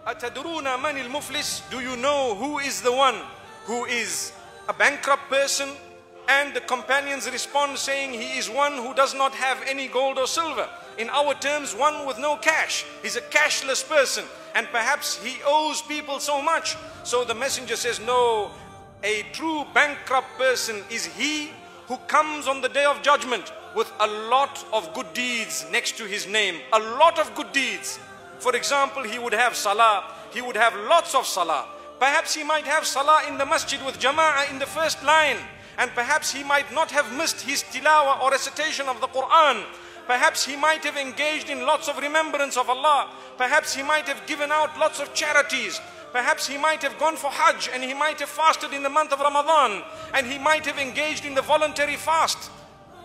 Atadruna manil muflis? Do you know who is the one who is a bankrupt person? And the companions respond saying, he is one who does not have any gold or silver. In our terms, one with no cash. He's a cashless person, and perhaps he owes people so much. So the messenger says, no, a true bankrupt person is he who comes on the day of judgment with a lot of good deeds next to his name. A lot of good deeds. For example, he would have salah. He would have lots of salah. Perhaps he might have salah in the masjid with jama'ah in the first line. And perhaps he might not have missed his tilawah or recitation of the Quran. Perhaps he might have engaged in lots of remembrance of Allah. Perhaps he might have given out lots of charities. Perhaps he might have gone for Hajj, and he might have fasted in the month of Ramadan, and he might have engaged in the voluntary fast.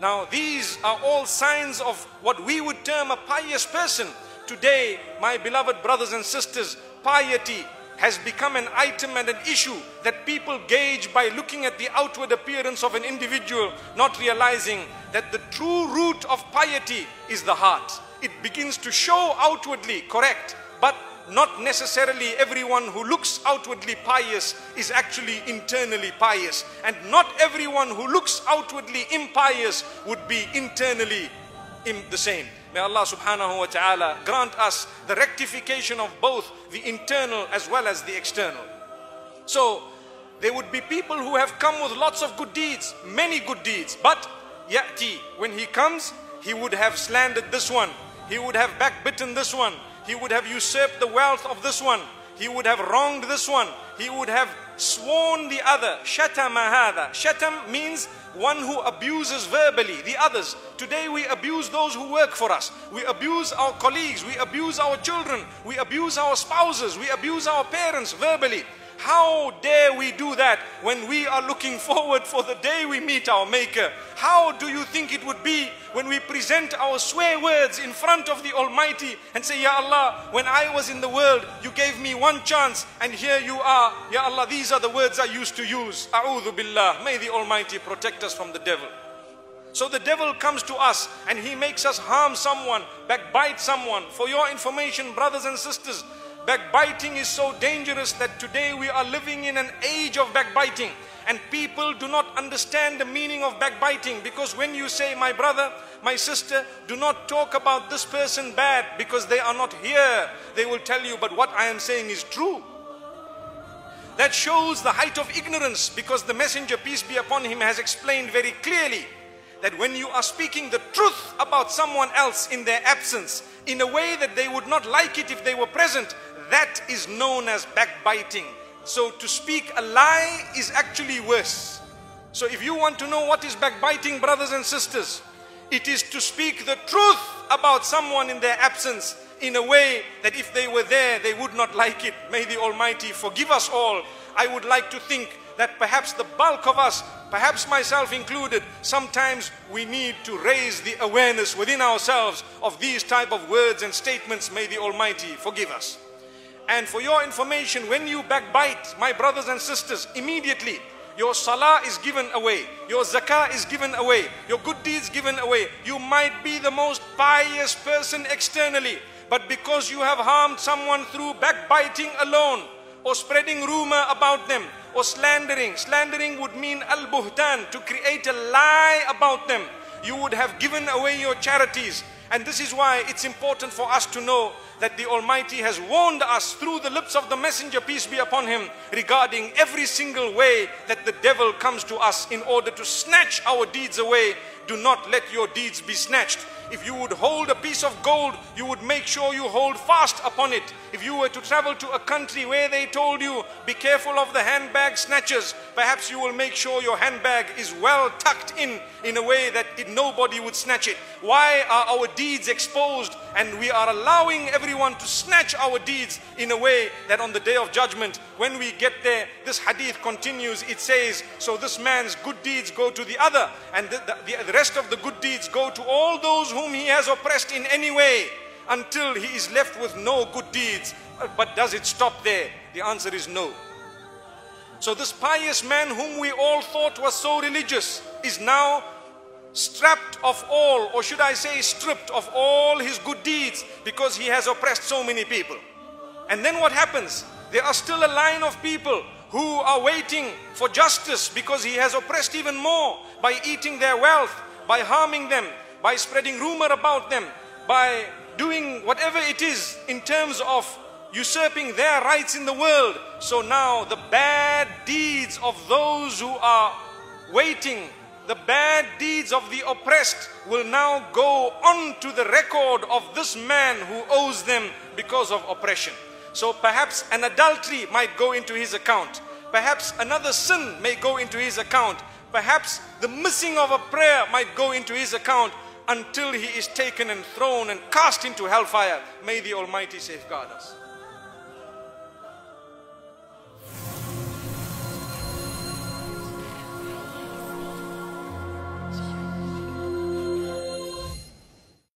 Now these are all signs of what we would term a pious person. Today, my beloved brothers and sisters, piety has become an item and an issue that people gauge by looking at the outward appearance of an individual, not realizing that the true root of piety is the heart. It begins to show outwardly, correct, but not necessarily everyone who looks outwardly pious is actually internally pious. And not everyone who looks outwardly impious would be internally the same. May Allah subhanahu wa ta'ala grant us the rectification of both the internal as well as the external. So there would be people who have come with lots of good deeds, many good deeds, but ya'ti, when he comes, he would have slandered this one, he would have backbitten this one, he would have usurped the wealth of this one, he would have wronged this one, he would have sworn the other. Shatama hadha. Shatam means one who abuses verbally the others. Today we abuse those who work for us. We abuse our colleagues. We abuse our children. We abuse our spouses. We abuse our parents verbally. How dare we do that when we are looking forward for the day we meet our Maker? How do you think it would be when we present our swear words in front of the Almighty and say, Ya Allah, when I was in the world, you gave me one chance, and here you are. Ya Allah, these are the words I used to use. A'udhu billah. May the Almighty protect us from the devil. So the devil comes to us and he makes us harm someone, backbite someone. For your information, brothers and sisters, backbiting is so dangerous that today we are living in an age of backbiting, and people do not understand the meaning of backbiting, because when you say, my brother, my sister, do not talk about this person bad because they are not here, they will tell you, but what I am saying is true. That shows the height of ignorance, because the messenger, peace be upon him, has explained very clearly that when you are speaking the truth about someone else in their absence, in a way that they would not like it if they were present, that is known as backbiting. So to speak a lie is actually worse. So if you want to know what is backbiting, brothers and sisters, it is to speak the truth about someone in their absence in a way that if they were there, they would not like it. May the Almighty forgive us all. I would like to think that perhaps the bulk of us, perhaps myself included, sometimes we need to raise the awareness within ourselves of these type of words and statements. May the Almighty forgive us. And for your information, when you backbite, my brothers and sisters, immediately your salah is given away, your zakah is given away, your good deeds given away. You might be the most pious person externally, but because you have harmed someone through backbiting alone, or spreading rumor about them, or slandering. Slandering would mean al-buhtan, to create a lie about them. You would have given away your charities. And this is why it's important for us to know that the Almighty has warned us through the lips of the messenger, peace be upon him, regarding every single way that the devil comes to us in order to snatch our deeds away. Do not let your deeds be snatched. If you would hold a piece of gold, you would make sure you hold fast upon it. If you were to travel to a country where they told you, be careful of the handbag snatchers, perhaps you will make sure your handbag is well tucked in a way that nobody would snatch it. Why are our deeds exposed and we are allowing everyone to snatch our deeds in a way that on the day of judgment, when we get there, this hadith continues, it says, so this man's good deeds go to the other, and the rest of the good deeds go to all those whom he has oppressed in any way, until he is left with no good deeds. But does it stop there? The answer is no. So this pious man whom we all thought was so religious is now stripped of all, or should I say stripped of all his good deeds, because he has oppressed so many people. And then what happens? There are still a line of people who are waiting for justice because he has oppressed even more by eating their wealth, by harming them, by spreading rumor about them, by doing whatever it is in terms of usurping their rights in the world. So now the bad deeds of those who are waiting, the bad deeds of the oppressed will now go on to the record of this man who owes them because of oppression. So perhaps an adultery might go into his account. Perhaps another sin may go into his account. Perhaps the missing of a prayer might go into his account until he is taken and thrown and cast into hellfire. May the Almighty safeguard us.